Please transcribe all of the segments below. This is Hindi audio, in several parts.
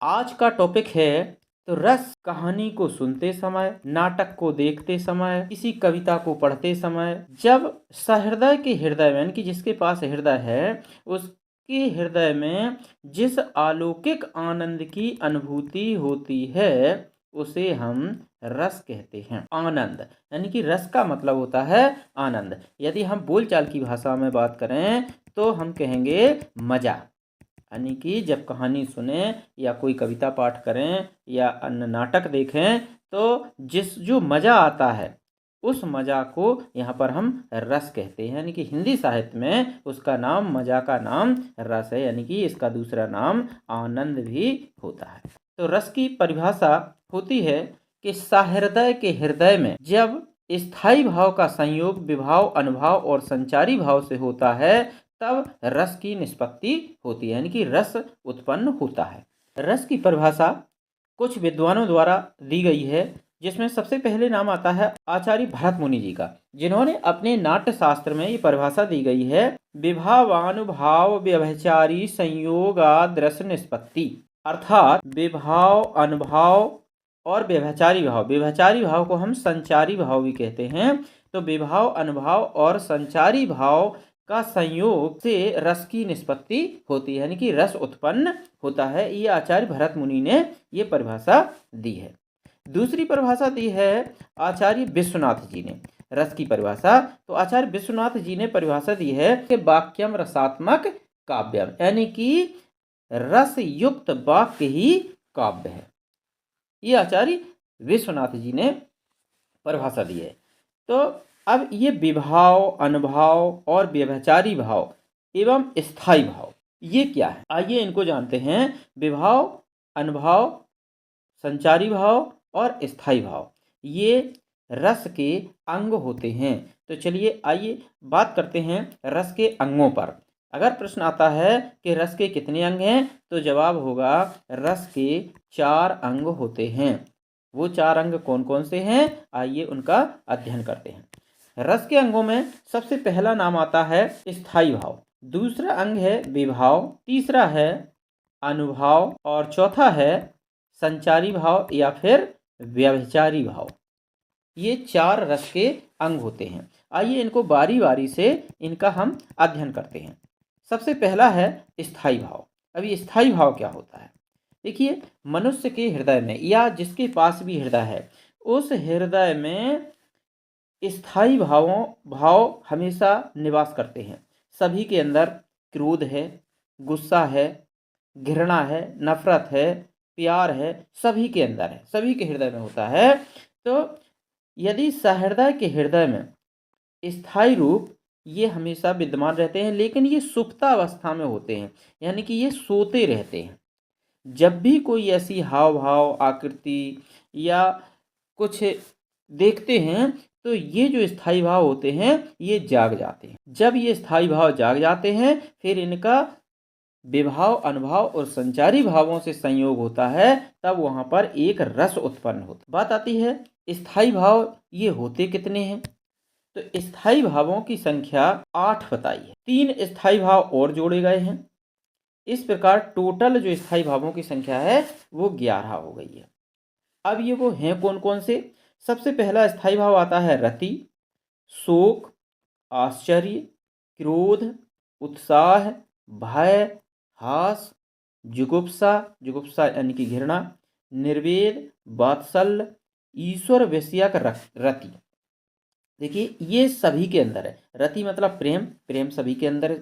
आज का टॉपिक है तो रस कहानी को सुनते समय, नाटक को देखते समय, किसी कविता को पढ़ते समय, जब सहृदय के हृदय में यानी कि जिसके पास हृदय है उसके हृदय में जिस अलौकिक आनंद की अनुभूति होती है उसे हम रस कहते हैं। आनंद यानी कि रस का मतलब होता है आनंद। यदि हम बोलचाल की भाषा में बात करें तो हम कहेंगे मजा। यानी कि जब कहानी सुने या कोई कविता पाठ करें या अन्य नाटक देखें तो जो मज़ा आता है उस मज़ा को यहाँ पर हम रस कहते हैं। यानी कि हिंदी साहित्य में उसका नाम, मज़ा का नाम रस है, यानी कि इसका दूसरा नाम आनंद भी होता है। तो रस की परिभाषा होती है कि सहृदय के हृदय में जब स्थायी भाव का संयोग विभाव, अनुभाव और संचारी भाव से होता है तब रस की निष्पत्ति होती है, यानी कि रस उत्पन्न होता है। रस की परिभाषा कुछ विद्वानों द्वारा दी गई है, जिसमें सबसे पहले नाम आता है आचार्य भरत मुनि जी का, जिन्होंने अपने नाट्य शास्त्र में ये परिभाषा दी गई है, विभावानुभाव व्यभिचारी संयोगाद रस निष्पत्ति। अर्थात विभाव, अनुभाव और व्यभिचारी भाव, व्यभिचारी भाव को हम संचारी भाव भी कहते हैं। तो विभाव, अनुभाव और संचारी भाव का संयोग से रस की निष्पत्ति होती है, यानी कि रस उत्पन्न होता है। ये आचार्य भरत मुनि ने ये परिभाषा दी है। दूसरी परिभाषा दी है आचार्य विश्वनाथ जी ने रस की परिभाषा। तो आचार्य विश्वनाथ जी ने परिभाषा दी है कि वाक्यम रसात्मक काव्यम, यानी कि रस युक्त वाक्य ही काव्य है। ये आचार्य विश्वनाथ जी ने परिभाषा दी है। तो अब ये विभाव, अनुभाव और व्यभिचारी भाव एवं स्थायी भाव ये क्या है, आइए इनको जानते हैं। विभाव, अनुभाव, संचारी भाव और स्थायी भाव ये रस के अंग होते हैं। तो चलिए आइए बात करते हैं रस के अंगों पर। अगर प्रश्न आता है कि रस के कितने अंग हैं तो जवाब होगा रस के 4 अंग होते हैं। वो 4 अंग कौन कौन से हैं, आइए उनका अध्ययन करते हैं। रस के अंगों में सबसे पहला नाम आता है स्थायी भाव, दूसरा अंग है विभाव, तीसरा है अनुभाव और चौथा है संचारी भाव या फिर व्यभिचारी भाव। ये 4 रस के अंग होते हैं। आइए इनको बारी बारी से इनका हम अध्ययन करते हैं। सबसे पहला है स्थायी भाव। अभी स्थायी भाव क्या होता है, देखिए मनुष्य के हृदय में या जिसके पास भी हृदय है उस हृदय में स्थायी भाव हमेशा निवास करते हैं। सभी के अंदर क्रोध है, गुस्सा है, घृणा है, नफरत है, प्यार है, सभी के अंदर है, सभी के हृदय में होता है। तो यदि सहृदय के हृदय में स्थायी रूप ये हमेशा विद्यमान रहते हैं, लेकिन ये सुप्तावस्था में होते हैं, यानी कि ये सोते रहते हैं। जब भी कोई ऐसी हाव भाव, आकृति या कुछ देखते हैं तो ये जो स्थायी भाव होते हैं ये जाग जाते हैं। जब ये स्थायी भाव जाग जाते हैं फिर इनका विभाव, अनुभाव और संचारी भावों से संयोग होता है, तब वहां पर एक रस उत्पन्न होता है। बात आती है स्थायी भाव ये होते कितने हैं, तो स्थायी भावों की संख्या 8 बताई है। 3 स्थायी भाव और जोड़े गए हैं। इस प्रकार टोटल जो स्थायी भावों की संख्या है वो 11 हो गई है। अब ये वो हैं कौन कौन से, सबसे पहला स्थायी भाव आता है रति, शोक, आश्चर्य, क्रोध, उत्साह, भय, हास, जुगुप्सा, जुगुप्सा यानी कि घृणा, निर्वेद, वात्सल्य, ईश्वर विषयक रति। देखिए ये सभी के अंदर है। रति मतलब प्रेम, प्रेम सभी के अंदर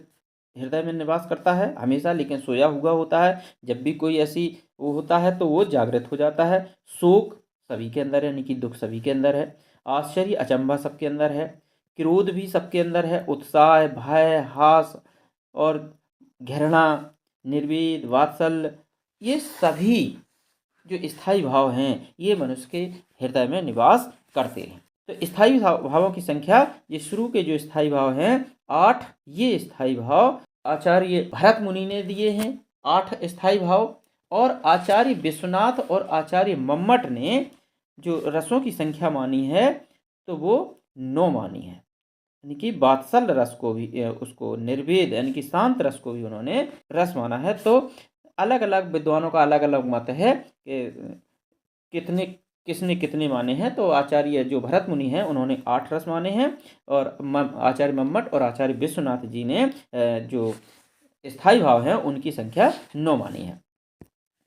हृदय में निवास करता है हमेशा, लेकिन सोया हुआ होता है। जब भी कोई ऐसी वो होता है तो वो जागृत हो जाता है। शोक सभी के अंदर है, यानी कि दुख सभी के अंदर है। आश्चर्य, अचंभा सबके अंदर है। क्रोध भी सबके अंदर है। उत्साह, भय, हास और घृणा, निर्वेद, वात्सल्य, ये सभी जो स्थायी भाव हैं ये मनुष्य के हृदय में निवास करते हैं। तो स्थायी भावों की संख्या, ये शुरू के जो स्थायी भाव हैं 8, ये स्थायी भाव आचार्य भरत मुनि ने दिए हैं 8 स्थायी भाव। और आचार्य विश्वनाथ और आचार्य मम्मट ने जो रसों की संख्या मानी है तो वो 9 मानी है, यानी कि वात्सल्य रस को भी, उसको निर्वेद यानी कि शांत रस को भी उन्होंने रस माना है। तो अलग अलग विद्वानों का अलग अलग मत है कि किसने कितने माने हैं। तो आचार्य जो भरत मुनि हैं उन्होंने 8 रस माने हैं, और आचार्य मम्मट और आचार्य विश्वनाथ जी ने जो स्थायी भाव है उनकी संख्या 9 मानी है।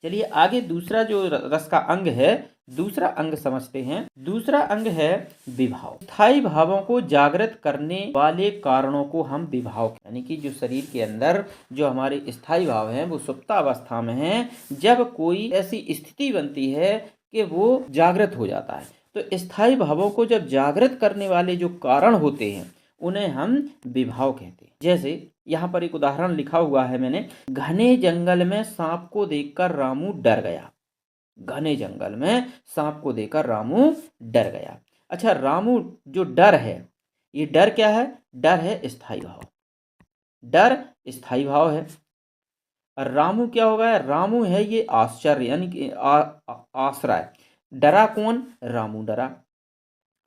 चलिए आगे दूसरा जो रस का अंग है, दूसरा अंग समझते हैं। दूसरा अंग है विभाव। स्थायी भावों को जागृत करने वाले कारणों को हम विभाव, यानी कि जो शरीर के अंदर जो हमारे स्थायी भाव हैं वो सुप्तावस्था में हैं, जब कोई ऐसी स्थिति बनती है कि वो जागृत हो जाता है, तो स्थायी भावों को जब जागृत करने वाले जो कारण होते हैं उन्हें हम विभाव कहते हैं। जैसे यहाँ पर एक उदाहरण लिखा हुआ है मैंने, घने जंगल में सांप को देखकर रामू डर गया। घने जंगल में सांप को देखकर रामू डर गया। अच्छा, रामू जो डर है, ये डर क्या है? डर है स्थायी भाव। डर स्थायी भाव है। और रामू क्या होगा? रामू है ये आश्चर्य, यानी कि आश्रय। डरा कौन? रामू डरा।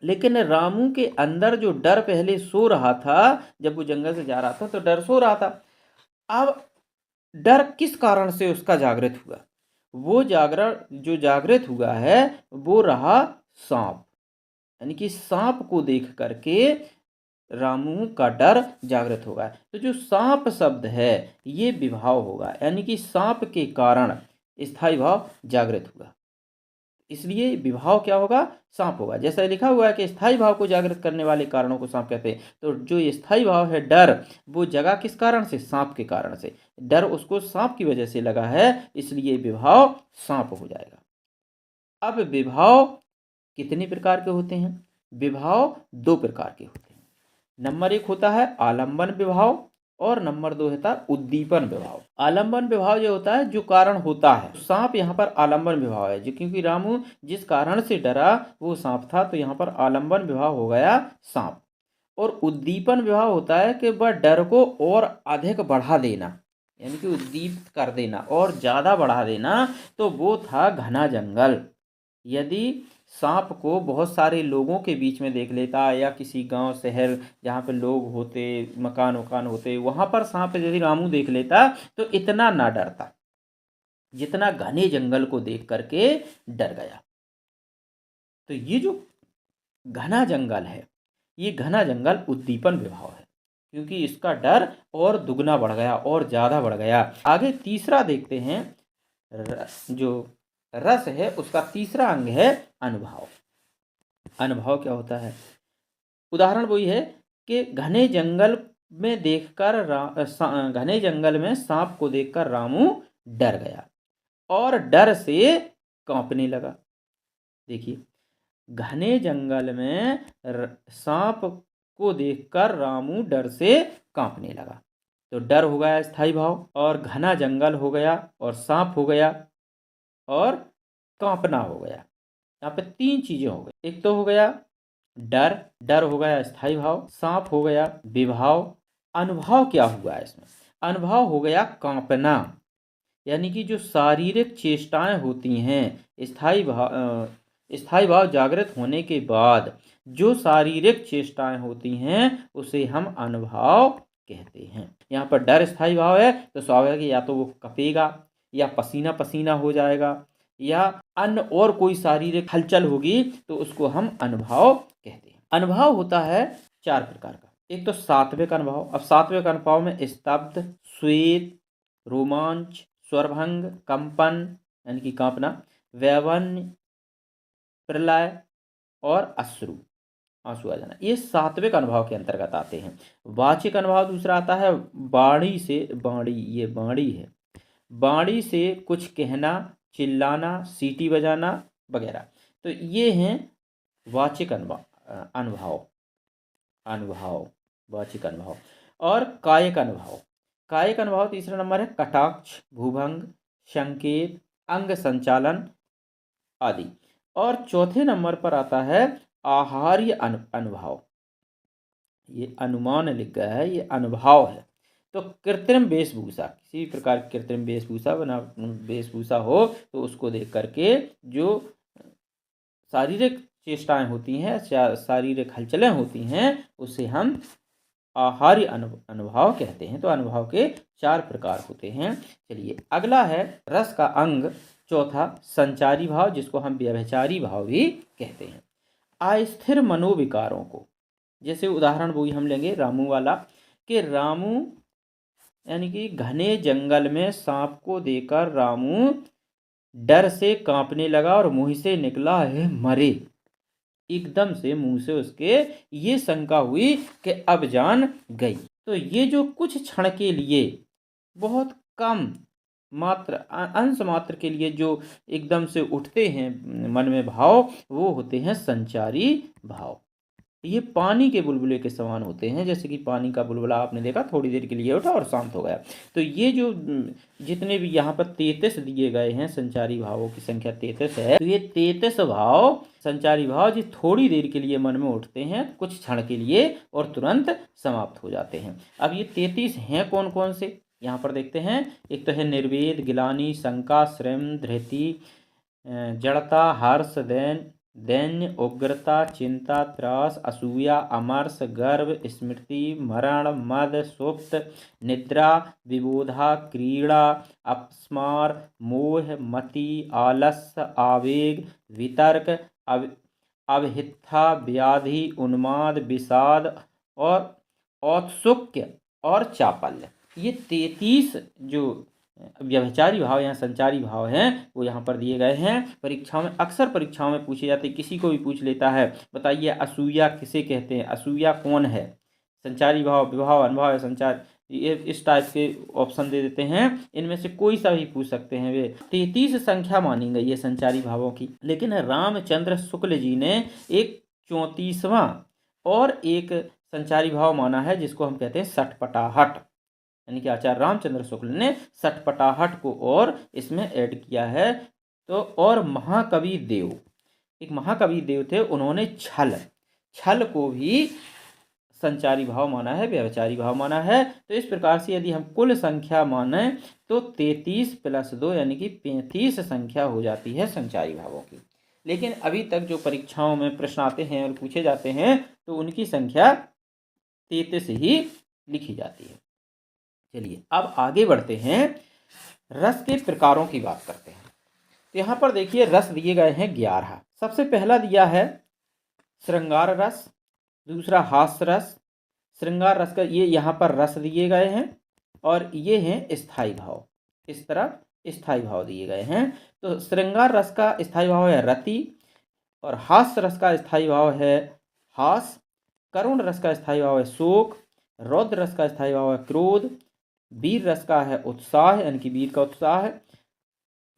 लेकिन रामू के अंदर जो डर पहले सो रहा था, जब वो जंगल से जा रहा था तो डर सो रहा था। अब डर किस कारण से उसका जागृत हुआ? वो जो जागृत हुआ है वो रहा सांप, यानी कि सांप को देख करके रामू का डर जागृत होगा। तो जो सांप शब्द है ये विभाव होगा, यानी कि सांप के कारण स्थायी भाव जागृत हुआ, इसलिए विभाव क्या होगा? सांप होगा। जैसा लिखा हुआ है कि स्थायी भाव को जागृत करने वाले कारणों को सांप कहते हैं। तो जो स्थायी भाव है डर, वो जगा किस कारण से? सांप के कारण से। डर उसको सांप की वजह से लगा है, इसलिए विभाव सांप हो जाएगा। अब विभाव कितने प्रकार के होते हैं? विभाव 2 प्रकार के होते हैं। नंबर 1 होता है आलंबन विभाव, और नंबर 2 होता है उद्दीपन विभाव। आलंबन विभाव जो होता है, जो कारण होता है। सांप यहाँ पर आलंबन विभाव है, जो क्योंकि रामू जिस कारण से डरा वो सांप था, तो यहाँ पर आलंबन विभाव हो गया सांप। और उद्दीपन विभाव होता है कि वह डर को और अधिक बढ़ा देना, यानी कि उद्दीपित कर देना और ज़्यादा बढ़ा देना, तो वो था घना जंगल। यदि सांप को बहुत सारे लोगों के बीच में देख लेता, या किसी गांव शहर जहाँ पे लोग होते, मकान वकान होते, वहाँ पर सांप यदि रामू देख लेता तो इतना ना डरता जितना घने जंगल को देख करके डर गया। तो ये जो घना जंगल है, ये घना जंगल उद्दीपन विभाव है, क्योंकि इसका डर और दुगना बढ़ गया और ज़्यादा बढ़ गया। आगे तीसरा देखते हैं, जो रस है उसका तीसरा अंग है अनुभव। अनुभव क्या होता है? उदाहरण वही है कि घने जंगल में सांप को देखकर रामू डर गया और डर से कांपने लगा। देखिए, घने जंगल में सांप को देखकर रामू डर से कांपने लगा। तो डर हो गया स्थायी भाव, और घना जंगल हो गया, और सांप हो गया, और कांपना हो गया। यहाँ पे 3 चीजें हो गई। एक तो हो गया डर, डर हो गया स्थायी भाव, सांप हो गया विभाव। अनुभव क्या हुआ है इसमें? अनुभव हो गया कांपना, यानी कि जो शारीरिक चेष्टाएं होती हैं स्थायी भाव जागृत होने के बाद जो शारीरिक चेष्टाएं होती हैं उसे हम अनुभव कहते हैं। यहाँ पर डर स्थायी भाव है तो स्वाभाविक है या तो वो कपेगा, या पसीना पसीना हो जाएगा, या अन्य और कोई शारीरिक हलचल होगी, तो उसको हम अनुभव कहते हैं। अनुभव होता है 4 प्रकार का। एक तो सात्विक अनुभव। अब सात्विक अनुभव में स्तब्ध, श्वेत, रोमांच, स्वरभंग, कंपन यानी कि कांपना, वैवन्य, प्रलय और अश्रु, आंसू आ जाना, ये सात्विक अनुभव के अंतर्गत आते हैं। वाचिक अनुभव दूसरा आता है वाणी से, वाणी ये वाणी है, वाणी से कुछ कहना, चिल्लाना, सीटी बजाना वगैरह, तो ये हैं वाचिक अनुभव, वाचिक अनुभव। और कायिक अनुभव। कायिक अनुभव तीसरा नंबर है कटाक्ष, भूभंग, संकेत, अंग संचालन आदि। और चौथे नंबर पर आता है आहार्य अनुभव। ये अनुमान लिख गया है, ये अनुभव है। तो कृत्रिम वेशभूषा, किसी प्रकार की कृत्रिम वेशभूषा बना वेशभूषा हो तो उसको देख करके जो शारीरिक चेष्टाएं होती हैं, शारीरिक हलचलें होती हैं, उसे हम आहार्य अनुभाव कहते हैं। तो अनुभाव के 4 प्रकार होते हैं। चलिए अगला है रस का अंग चौथा संचारी भाव, जिसको हम व्यभिचारी भाव भी कहते हैं। अस्थिर मनोविकारों को, जैसे उदाहरण वही हम लेंगे रामू वाला, कि रामू यानी कि घने जंगल में सांप को देखकर रामू डर से कांपने लगा और मुंह से निकला है मरे। एकदम से मुंह से उसके ये शंका हुई कि अब जान गई। तो ये जो कुछ क्षण के लिए, बहुत कम मात्र अंश मात्र के लिए जो एकदम से उठते हैं मन में भाव, वो होते हैं संचारी भाव। ये पानी के बुलबुले के समान होते हैं। जैसे कि पानी का बुलबुला आपने देखा, थोड़ी देर के लिए उठा और शांत हो गया। तो ये जो जितने भी यहाँ पर 33 दिए गए हैं, संचारी भावों की संख्या 33 है। तो ये 33 भाव संचारी भाव जो थोड़ी देर के लिए मन में उठते हैं, कुछ क्षण के लिए, और तुरंत समाप्त हो जाते हैं। अब ये 33 हैं कौन कौन से, यहाँ पर देखते हैं। एक तो है निर्वेद, गिलानी, शंका, श्रम, धृति, जड़ता, हर्ष, दैन्य, उग्रता, चिंता, त्रास, असूया, अमर्ष, गर्व, स्मृति, मरण, मद, सुप्त, निद्रा, विबोधा, क्रीड़ा, अपस्मार, मोह, मति, आलस्य, आवेग, वितर्क, अवहित्था, व्याधि, उन्माद, विषाद और औत्सुक्य और चापल्य। ये 33 जो व्यभिचारी भाव या संचारी भाव हैं, वो यहाँ पर दिए गए हैं। परीक्षाओं में, अक्सर परीक्षाओं में पूछे जाते, किसी को भी पूछ लेता है, बताइए असूया किसे कहते हैं, असूया कौन है। संचारी भाव, विभाव, अनुभाव या संचार, ये इस टाइप के ऑप्शन दे देते हैं। इनमें से कोई सा भी पूछ सकते हैं। वे 33 संख्या मानी गई है संचारी भावों की। लेकिन रामचंद्र शुक्ल जी ने एक 34वां और एक संचारी भाव माना है, जिसको हम कहते हैं सटपटाहट। यानी कि आचार्य रामचंद्र शुक्ल ने सटपटाहट को और इसमें ऐड किया है। तो और महाकवि देव, एक महाकवि देव थे, उन्होंने छल को भी संचारी भाव माना है, व्यभिचारी भाव माना है। तो इस प्रकार से यदि हम कुल संख्या माने तो 33 + 2 यानी कि 35 संख्या हो जाती है संचारी भावों की। लेकिन अभी तक जो परीक्षाओं में प्रश्न आते हैं और पूछे जाते हैं, तो उनकी संख्या 33 ही लिखी जाती है। चलिए अब आगे बढ़ते हैं, रस के प्रकारों की बात करते हैं। तो यहाँ पर देखिए रस दिए गए हैं 11। सबसे पहला दिया है श्रृंगार रस, दूसरा हास्य रस। श्रृंगार रस का ये यहाँ पर रस दिए गए हैं, और ये हैं स्थायी भाव, इस तरफ स्थायी भाव दिए गए हैं। तो श्रृंगार रस का स्थायी भाव है रति, और हास्य रस का स्थायी भाव है हास, करुण रस का स्थायी भाव है शोक, रौद्र रस का स्थायी भाव है क्रोध, वीर रस का है उत्साह यानी कि वीर का उत्साह है,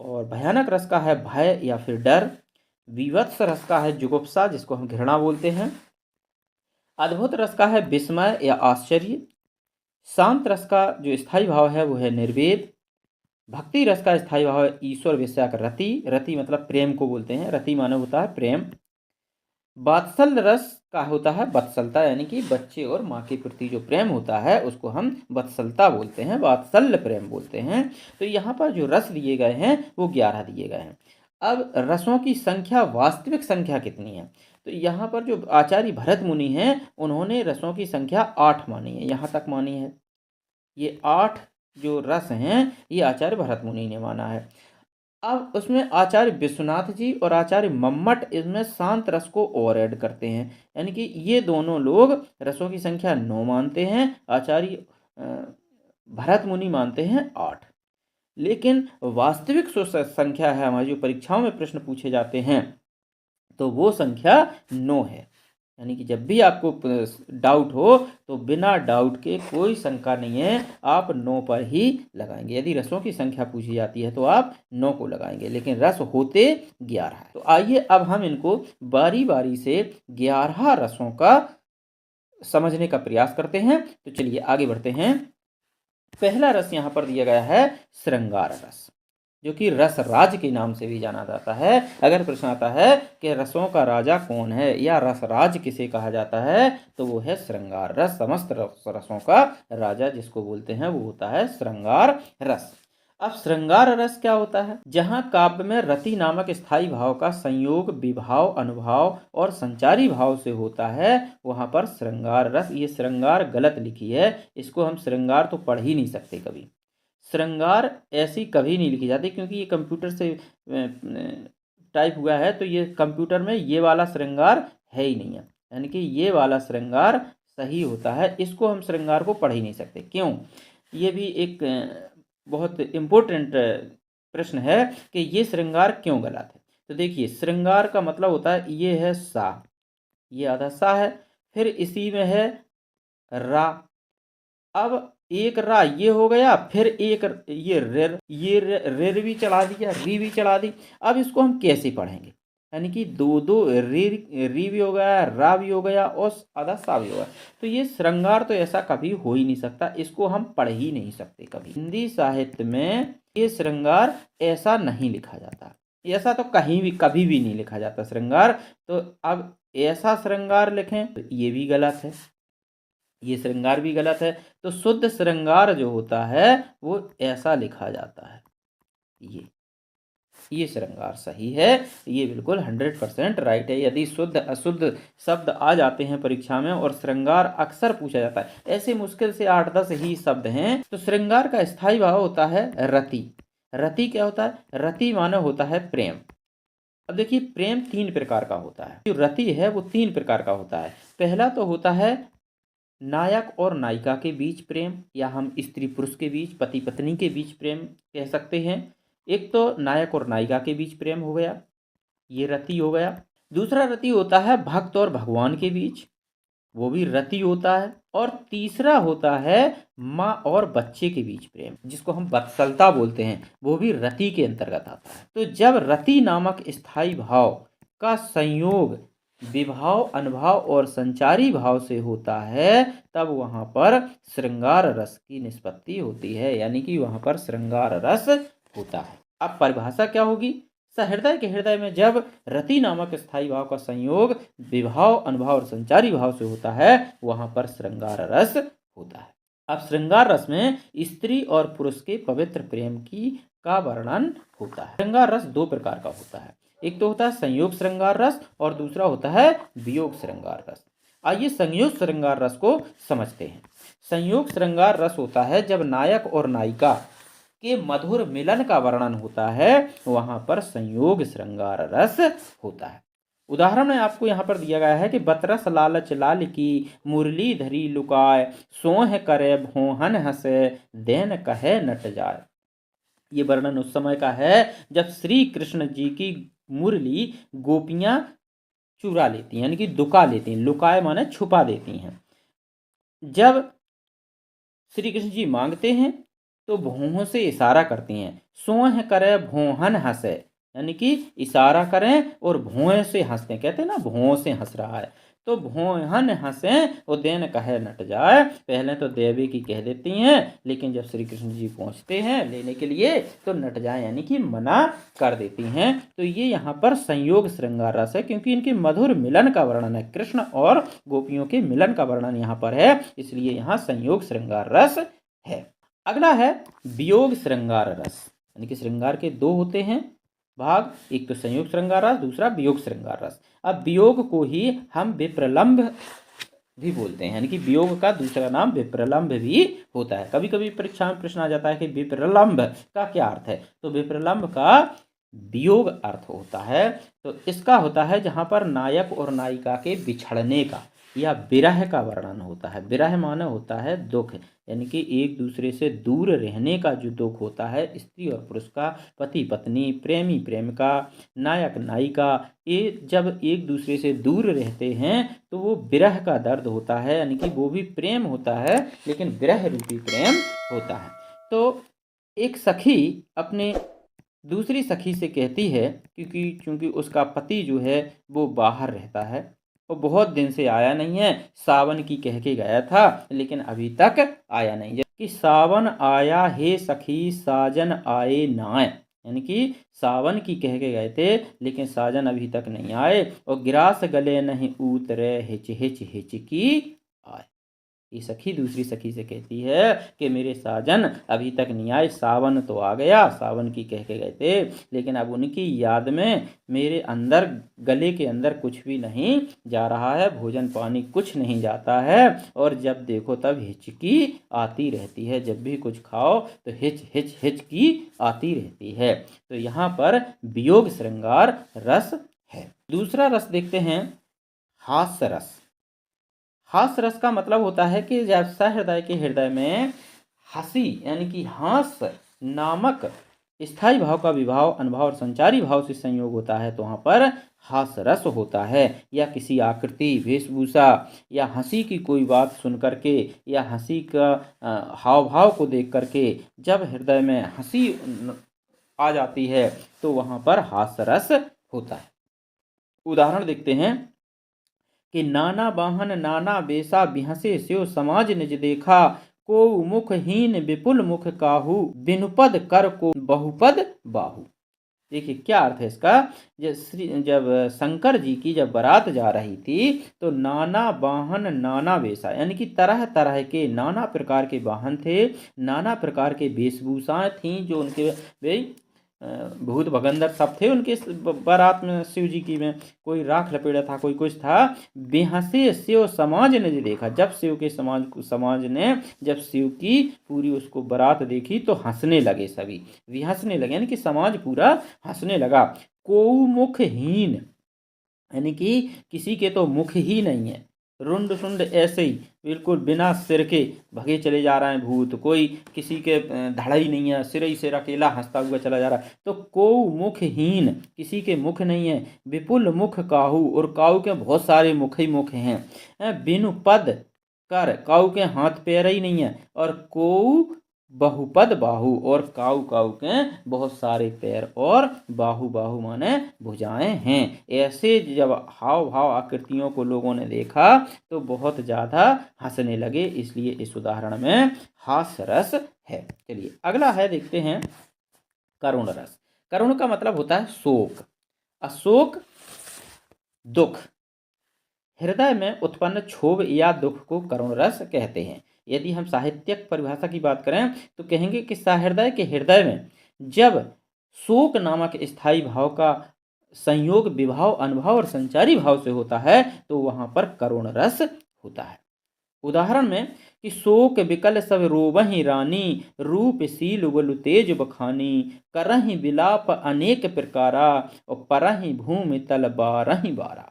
और भयानक रस का है भय या फिर डर, विवत्स रस का है जुगुप्सा जिसको हम घृणा बोलते हैं, अद्भुत रस का है विस्मय या आश्चर्य, शांत रस का जो स्थायी भाव है वो है निर्वेद, भक्ति रस का स्थायी भाव है ईश्वर विषयक रति, रति मतलब प्रेम को बोलते हैं, रति माने होता है प्रेम, वात्सल्य रस का होता है वत्सलता यानी कि बच्चे और माँ के प्रति जो प्रेम होता है उसको हम वत्सलता बोलते हैं, वात्सल्य प्रेम बोलते हैं। तो यहाँ पर जो रस दिए गए हैं वो 11 दिए गए हैं। अब रसों की संख्या, वास्तविक संख्या कितनी है, तो यहाँ पर जो आचार्य भरत मुनि हैं उन्होंने रसों की संख्या 8 मानी है, यहाँ तक मानी है। ये 8 जो रस हैं ये आचार्य भरत मुनि ने माना है। अब उसमें आचार्य विश्वनाथ जी और आचार्य मम्मट इसमें शांत रस को और ऐड करते हैं, यानी कि ये दोनों लोग रसों की संख्या 9 मानते हैं, आचार्य भरत मुनि मानते हैं 8। लेकिन वास्तविक जो संख्या है, हमारी जो परीक्षाओं में प्रश्न पूछे जाते हैं, तो वो संख्या 9 है। यानी कि जब भी आपको डाउट हो तो बिना डाउट के, कोई शंका नहीं है, आप 9 पर ही लगाएंगे। यदि रसों की संख्या पूछी जाती है तो आप 9 को लगाएंगे, लेकिन रस होते 11 है। तो आइए अब हम इनको बारी बारी से 11 रसों का समझने का प्रयास करते हैं। तो चलिए आगे बढ़ते हैं। पहला रस यहाँ पर दिया गया है श्रृंगार रस, जो कि रस राज के नाम से भी जाना जाता है। अगर प्रश्न आता है कि रसों का राजा कौन है या रस राज किसे कहा जाता है, तो वो है श्रृंगार रस। समस्त रसों का राजा जिसको बोलते हैं वो होता है श्रृंगार रस। अब श्रृंगार रस क्या होता है? जहाँ काव्य में रति नामक स्थायी भाव का संयोग विभाव, अनुभाव और संचारी भाव से होता है, वहां पर श्रृंगार रस। ये श्रृंगार गलत लिखी है, इसको हम श्रृंगार तो पढ़ ही नहीं सकते कभी। श्रृंगार ऐसी कभी नहीं लिखी जाती, क्योंकि ये कंप्यूटर से टाइप हुआ है, तो ये कंप्यूटर में ये वाला श्रृंगार है ही नहीं है, यानी कि ये वाला श्रृंगार सही होता है। इसको हम श्रृंगार को पढ़ ही नहीं सकते। क्यों? ये भी एक बहुत इम्पोर्टेंट प्रश्न है कि ये श्रृंगार क्यों गलत है। तो देखिए, श्रृंगार का मतलब होता है, ये है सा, ये आधा सा है, फिर इसी में है रा। अब एक रा ये हो गया, फिर एक ये रेर, ये रेर भी चढ़ा दिया, री भी चढ़ा दी। अब इसको हम कैसे पढ़ेंगे? यानी कि दो दो री भी हो गया, रा भी हो गया और आधा सा भी हो गया। तो ये श्रृंगार तो ऐसा कभी हो ही नहीं सकता, इसको हम पढ़ ही नहीं सकते कभी। हिंदी साहित्य में ये श्रृंगार ऐसा नहीं लिखा जाता, ऐसा तो कहीं भी कभी भी नहीं लिखा जाता श्रृंगार। तो अब ऐसा श्रृंगार लिखें तो ये भी गलत है, ये श्रृंगार भी गलत है। तो शुद्ध श्रृंगार जो होता है वो ऐसा लिखा जाता है, ये श्रृंगार सही है, ये बिल्कुल 100% राइट है। यदि शुद्ध अशुद्ध शब्द आ जाते हैं परीक्षा में और श्रृंगार अक्सर पूछा जाता है, ऐसे मुश्किल से 8-10 ही शब्द हैं, तो श्रृंगार का स्थायी भाव होता है रति। रति क्या होता है? रति माने होता है प्रेम। अब देखिए, प्रेम 3 प्रकार का होता है। जो रति है वो 3 प्रकार का होता है। पहला तो होता है नायक और नायिका के बीच प्रेम, या हम स्त्री पुरुष के बीच, पति पत्नी के बीच प्रेम कह सकते हैं। एक तो नायक और नायिका के बीच प्रेम हो गया, ये रति हो गया। दूसरा रति होता है भक्त और भगवान के बीच, वो भी रति होता है। और तीसरा होता है माँ और बच्चे के बीच प्रेम, जिसको हम वत्सलता बोलते हैं, वो भी रति के अंतर्गत आता है। तो जब रति नामक स्थायी भाव का संयोग विभाव, अनुभाव और संचारी भाव से होता है, तब वहां पर श्रृंगार रस की निष्पत्ति होती है, यानी कि वहां पर श्रृंगार रस होता है। अब परिभाषा क्या होगी? सहृदय के हृदय में जब रति नामक स्थायी भाव का संयोग विभाव, अनुभाव और संचारी भाव से होता है, वहां पर श्रृंगार रस होता है। अब श्रृंगार रस में स्त्री और पुरुष के पवित्र प्रेम की का वर्णन होता है। श्रृंगार रस 2 प्रकार का होता है, एक तो होता है संयोग श्रृंगार रस और दूसरा होता है वियोग श्रृंगार रस। आइए संयोग श्रृंगार रस को समझते हैं। संयोग श्रृंगार रस होता है जब नायक और नायिका के मधुर मिलन का वर्णन होता है, वहां पर संयोग श्रृंगार रस होता है। उदाहरण में आपको यहाँ पर दिया गया है कि बतरस लालच लाल की, मुरली धरी लुकाय, सोह करे भोहन हंसे, देन कहे नट जाय। ये वर्णन उस समय का है जब श्री कृष्ण जी की मुरली गोपियां चुरा लेती हैं, यानी कि दुका लेती हैं। लुकाए माने छुपा देती हैं। जब श्री कृष्ण जी मांगते हैं तो भौहों से इशारा करती हैं। सोह करे भौहन हंसे, यानी कि इशारा करें और भौं से हंसते, कहते हैं ना भौं से हंस रहा है, तो भौहन हंसे और देन कहे नट जाए। पहले तो देवी की कह देती हैं, लेकिन जब श्री कृष्ण जी पहुंचते हैं लेने के लिए तो नट जाए, यानी कि मना कर देती हैं। तो ये यहाँ पर संयोग श्रृंगार रस है, क्योंकि इनके मधुर मिलन का वर्णन है, कृष्ण और गोपियों के मिलन का वर्णन यहाँ पर है, इसलिए यहाँ संयोग श्रृंगार रस है। अगला है वियोग श्रृंगार रस, यानी कि श्रृंगार के 2 होते हैं भाग, एक तो संयोग श्रृंगार रस, दूसरा वियोग श्रृंगार रस। अब वियोग को ही हम विप्रलंभ भी बोलते हैं, यानी कि वियोग का दूसरा नाम विप्रलंभ भी होता है। कभी कभी परीक्षा में प्रश्न आ जाता है कि विप्रलंभ का क्या अर्थ है, तो विप्रलंभ का वियोग अर्थ होता है। तो इसका होता है जहां पर नायक और नायिका के बिछड़ने का या विरह का वर्णन होता है। विरह माने होता है दुख, यानी कि एक दूसरे से दूर रहने का जो दुख होता है, स्त्री और पुरुष का, पति पत्नी, प्रेमी प्रेमिका, नायक नायिका, ये जब एक दूसरे से दूर रहते हैं तो वो विरह का दर्द होता है, यानी कि वो भी प्रेम होता है लेकिन विरह रूपी प्रेम होता है। तो एक सखी अपने दूसरी सखी से कहती है, क्योंकि उसका पति जो है वो बाहर रहता है और बहुत दिन से आया नहीं है, सावन की कह के गया था लेकिन अभी तक आया नहीं, कि सावन आया हे सखी साजन आए नाय, यानी कि सावन की कह के गए थे लेकिन साजन अभी तक नहीं आए, और गिरास गले नहीं उतरे हिच हिच हिच की आए। ये सखी दूसरी सखी से कहती है कि मेरे साजन अभी तक नहीं आए, सावन तो आ गया, सावन की कह के गए थे, लेकिन अब उनकी याद में मेरे अंदर, गले के अंदर कुछ भी नहीं जा रहा है, भोजन पानी कुछ नहीं जाता है, और जब देखो तब हिचकी आती रहती है, जब भी कुछ खाओ तो हिच हिच हिचकी आती रहती है। तो यहाँ पर वियोग श्रृंगार रस है। दूसरा रस देखते हैं, हास्य रस। हास्य रस का मतलब होता है कि जब सहृदय के हृदय में हंसी यानी कि हास्य नामक स्थायी भाव का विभाव, अनुभव और संचारी भाव से संयोग होता है, तो वहाँ पर हास्य रस होता है। या किसी आकृति, वेशभूषा या हंसी की कोई बात सुन करके या हंसी का हाव भाव को देख करके जब हृदय में हंसी आ जाती है तो वहाँ पर हास्य रस होता है। उदाहरण देखते हैं कि नाना बाहन नाना बेसा बिहसे स्यो समाज निज देखा, को मुखहीन विपुल मुख काहू, बिनुपद कर को बहुपद बाहू। देखिए क्या अर्थ है इसका। जब शंकर जी की जब बारात जा रही थी तो नाना वाहन नाना वेशा, यानी कि तरह तरह के नाना प्रकार के वाहन थे, नाना प्रकार के वेशभूषाएं थीं जो उनके वे भूत भगंदर सब थे उनके बारात में, शिव जी की में। कोई राख लपेटा था, कोई कुछ था। बेहसे शिव समाज ने देखा, जब शिव के समाज ने जब शिव की पूरी उसको बारात देखी तो हंसने लगे, सभी भी हंसने लगे, यानी कि समाज पूरा हंसने लगा। को मुखहीन, यानी कि किसी के तो मुख ही नहीं है, रुंड सुंड ऐसे ही बिल्कुल बिना सिर के भगे चले जा रहे हैं भूत, कोई किसी के धड़ा ही नहीं है, सिर ही सिर अकेला हंसता हुआ चला जा रहा है। तो को मुखहीन, किसी के मुख नहीं है, विपुल मुख काहू, और काऊ के बहुत सारे मुख ही मुख हैं, बिनु पद कर, काऊ के हाथ पैर ही नहीं है, और को बहुपद बाहु, और काऊ काऊ के बहुत सारे पैर और बाहु, बाहु माने भुजाएं हैं। ऐसे जब हाव भाव आकृतियों को लोगों ने देखा तो बहुत ज़्यादा हंसने लगे, इसलिए इस उदाहरण में हास्य रस है। चलिए अगला है, देखते हैं करुण रस। करुण का मतलब होता है शोक, अशोक, दुख। हृदय में उत्पन्न क्षोभ या दुख को करुण रस कहते हैं। यदि हम साहित्यिक परिभाषा की बात करें तो कहेंगे कि सहृदय के हृदय में जब शोक नामक स्थायी भाव का संयोग विभाव, अनुभव और संचारी भाव से होता है तो वहां पर करुण रस होता है। उदाहरण में कि शोक विकल सब रोवहि रानी, रूप सील उबलु तेज बखानी, करहि विलाप अनेक प्रकारा, और परहि भूमि तल बारहि बारा।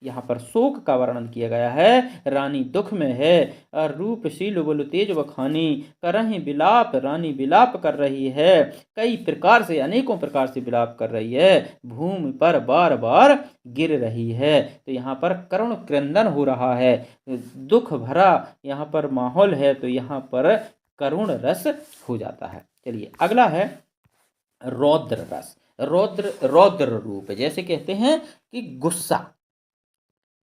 यहाँ पर शोक का वर्णन किया गया है, रानी दुख में है, और रूपशील उबल तेज बखानी, करहि विलाप, रानी विलाप कर रही है, कई प्रकार से, अनेकों प्रकार से विलाप कर रही है, भूमि पर बार बार गिर रही है। तो यहाँ पर करुण क्रंदन हो रहा है, दुख भरा यहाँ पर माहौल है, तो यहाँ पर करुण रस हो जाता है। चलिए अगला है रौद्र रस। रौद्र रूप, जैसे कहते हैं कि गुस्सा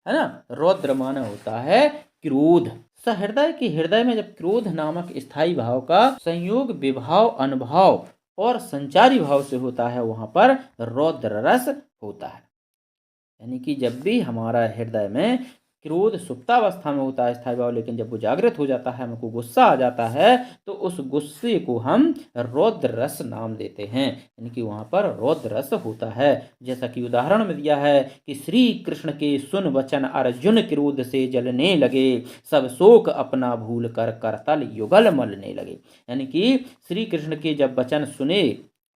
है ना, रौद्र माना होता है क्रोध। सहृदय के हृदय में जब क्रोध नामक स्थायी भाव का संयोग विभाव, अनुभव और संचारी भाव से होता है वहां पर रौद्र रस होता है। यानी कि जब भी हमारा हृदय में क्रोध सुप्तावस्था में होता है स्थायी भाव, लेकिन जब वो जागृत हो जाता है, हमको गुस्सा आ जाता है, तो उस गुस्से को हम रौद्र रस नाम देते हैं। यानी कि वहाँ पर रौद्र रस होता है। जैसा कि उदाहरण में दिया है कि श्री कृष्ण के सुन वचन अर्जुन क्रोध से जलने लगे, सब शोक अपना भूल कर करतल युगल मलने लगे। यानी कि श्री कृष्ण के जब वचन सुने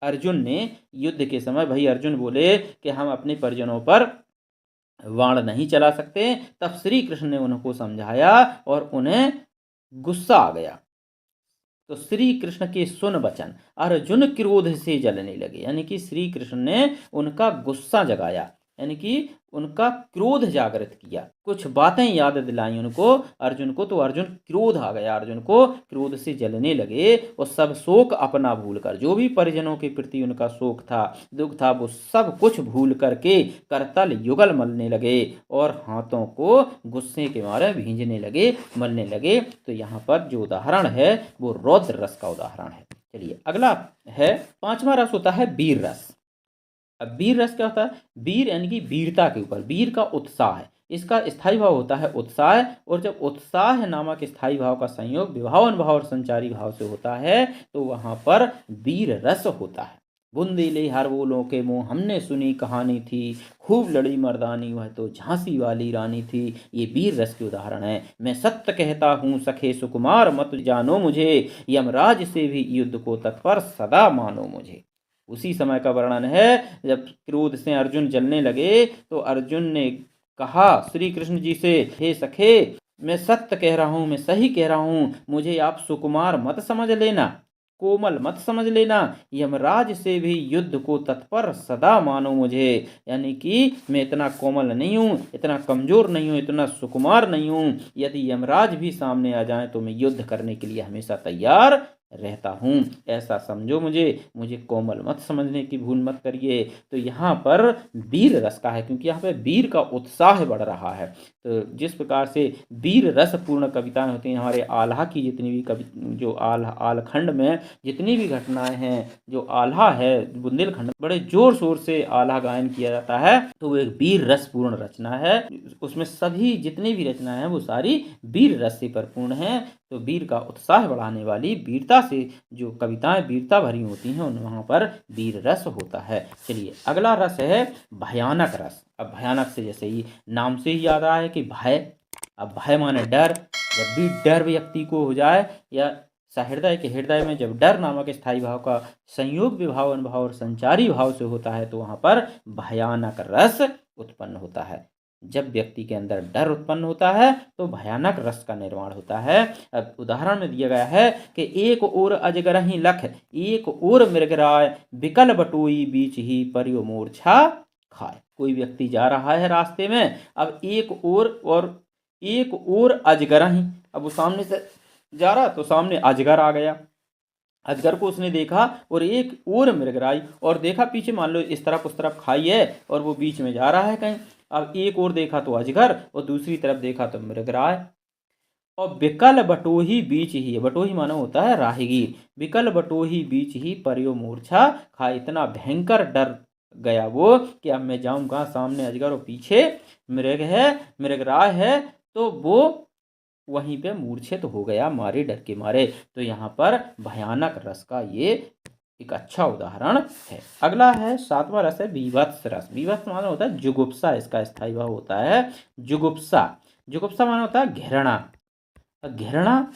अर्जुन ने युद्ध के समय, भाई अर्जुन बोले कि हम अपने परिजनों पर वाण नहीं चला सकते, तब श्री कृष्ण ने उनको समझाया और उन्हें गुस्सा आ गया। तो श्री कृष्ण के सुन वचन अर्जुन क्रोध से जलने लगे, यानी कि श्री कृष्ण ने उनका गुस्सा जगाया, यानी कि उनका क्रोध जागृत किया, कुछ बातें याद दिलाई उनको अर्जुन को, तो अर्जुन क्रोध आ गया, अर्जुन को क्रोध से जलने लगे, और सब शोक अपना भूल कर, जो भी परिजनों के प्रति उनका शोक था, दुख था, वो सब कुछ भूल करके करतल युगल मलने लगे और हाथों को गुस्से के मारे भींजने लगे, मलने लगे। तो यहाँ पर जो उदाहरण है वो रौद्र रस का उदाहरण है। चलिए अगला है, पांचवा रस होता है वीर रस। अब वीर रस क्या होता है? वीर यानी कि वीरता के ऊपर, वीर का उत्साह है, इसका स्थायी भाव होता है उत्साह। और जब उत्साह नामक स्थायी भाव का संयोग विभाव अनुभाव और संचारी भाव से होता है तो वहां पर वीर रस होता है। बुंदेले हर बोलों के मुंह हमने सुनी कहानी थी, खूब लड़ी मर्दानी वह तो झांसी वाली रानी थी। ये वीर रस के उदाहरण है। मैं सत्य कहता हूँ सखे सुकुमार मत जानो मुझे, यमराज से भी युद्ध को तत्पर सदा मानो मुझे। उसी समय का वर्णन है जब क्रोध से अर्जुन जलने लगे तो अर्जुन ने कहा श्री कृष्ण जी से, हे सखे मैं सत्य कह रहा हूँ, मैं सही कह रहा हूँ, मुझे आप सुकुमार मत समझ लेना, कोमल मत समझ लेना, यमराज से भी युद्ध को तत्पर सदा मानो मुझे। यानी कि मैं इतना कोमल नहीं हूँ, इतना कमजोर नहीं हूँ, इतना सुकुमार नहीं हूँ, यदि यमराज भी सामने आ जाए तो मैं युद्ध करने के लिए हमेशा तैयार रहता हूँ, ऐसा समझो मुझे, मुझे कोमल मत समझने की भूल मत करिए। तो यहाँ पर वीर रस का है क्योंकि यहाँ पे वीर का उत्साह बढ़ रहा है। तो जिस प्रकार से वीर रस पूर्ण कविताएं होती हैं, हमारे आल्हा की जितनी भी कवि जो आलखंड में जितनी भी घटनाएं हैं, जो आल्हा है बुंदेलखंड बड़े जोर शोर से आल्हा गायन किया जाता है, तो वो एक वीर रस पूर्ण रचना है। उसमें सभी जितनी भी रचनाएं हैं वो सारी वीर रस से परिपूर्ण हैं। तो वीर का उत्साह बढ़ाने वाली, वीरता से जो कविताएं वीरता भरी होती हैं उन वहाँ पर वीर रस होता है। चलिए अगला रस है भयानक रस। अब भयानक से जैसे ही नाम से ही याद रहा है कि भय, अब भय माने डर। जब भी डर व्यक्ति को हो जाए या सहृदय के हृदय में जब डर नामक स्थायी भाव का संयोग विभाव अनुभाव और संचारी भाव से होता है तो वहाँ पर भयानक रस उत्पन्न होता है। जब व्यक्ति के अंदर डर उत्पन्न होता है तो भयानक रस का निर्माण होता है। अब उदाहरण में दिया गया है कि एक ओर अजगरहि लख, एक ओर मृगराय, विकल बटोई बीच ही परियो मूर्छा खाए। कोई व्यक्ति जा रहा है रास्ते में, अब एक ओर अजगरहि, अब वो सामने से जा रहा तो सामने अजगर आ गया, अजगर को उसने देखा, और एक और मृगराई, और देखा पीछे मान लो इस तरफ उस तरफ खाई है और वो बीच में जा रहा है कहीं। अब एक और देखा तो अजगर और दूसरी तरफ देखा तो मृगराय। और विकल बटोही बीच ही, बटोही माना होता है राहगीर, विकल बटोही बीच ही परियो मूर्छा खाए। इतना भयंकर डर गया वो कि अब मैं जाऊं कहाँ, सामने अजगर और पीछे मृग है, मृगराय है, तो वो वहीं पे मूर्छित हो गया मारे, डर के मारे। तो यहाँ पर भयानक रस का ये एक अच्छा उदाहरण है। अगला है सातवां रस है बीभत्स रस। बीभत्स माना होता है जुगुप्सा, इसका स्थायी भाव होता है जुगुप्सा। जुगुप्सा माना होता है घृणा। घृणा,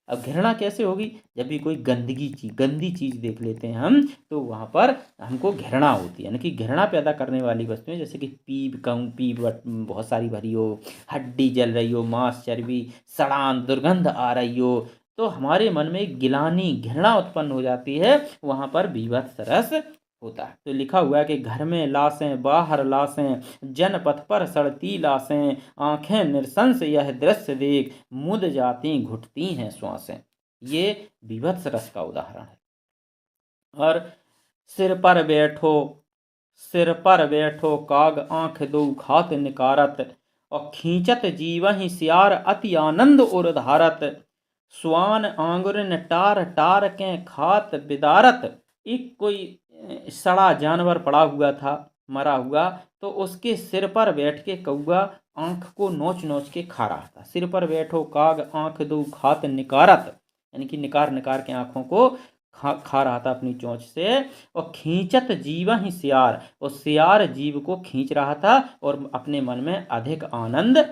अब घृणा कैसे होगी? जब भी कोई गंदी चीज देख लेते हैं हम तो वहां पर हमको घृणा होती है, यानी कि घृणा पैदा करने वाली वस्तुएं, जैसे कि पीप कहूँ, पीप बहुत सारी भरी हो, हड्डी जल रही हो, मांस चर्बी सड़ान दुर्गंध आ रही हो, तो हमारे मन में गिलानी घृणा उत्पन्न हो जाती है, वहां पर बीभत्स रस होता है। तो लिखा हुआ है कि घर में लाशें बाहर लाशें, जनपथ पर सड़ती लाशें, आंखें निरसंस यह दृश्य देख, मुद जाती घुटती हैं श्वासें। ये बीभत्स रस का उदाहरण है। और सिर पर बैठो, सिर पर बैठो काग आंख दो खात निकारत, और खींचत जीवहि सियार अति आनंद और धारत, स्वान आंगुरन टार टार के खात बिदारत। एक कोई सड़ा जानवर पड़ा हुआ था, मरा हुआ, तो उसके सिर पर बैठ के कौआ आंख को नोच नोच के खा रहा था। सिर पर बैठो काग आंख दो खात निकारत, यानी कि निकार निकार के आंखों को खा रहा था अपनी चोंच से। और खींचत जीवा ही सियार, और सियार जीव को खींच रहा था और अपने मन में अधिक आनंद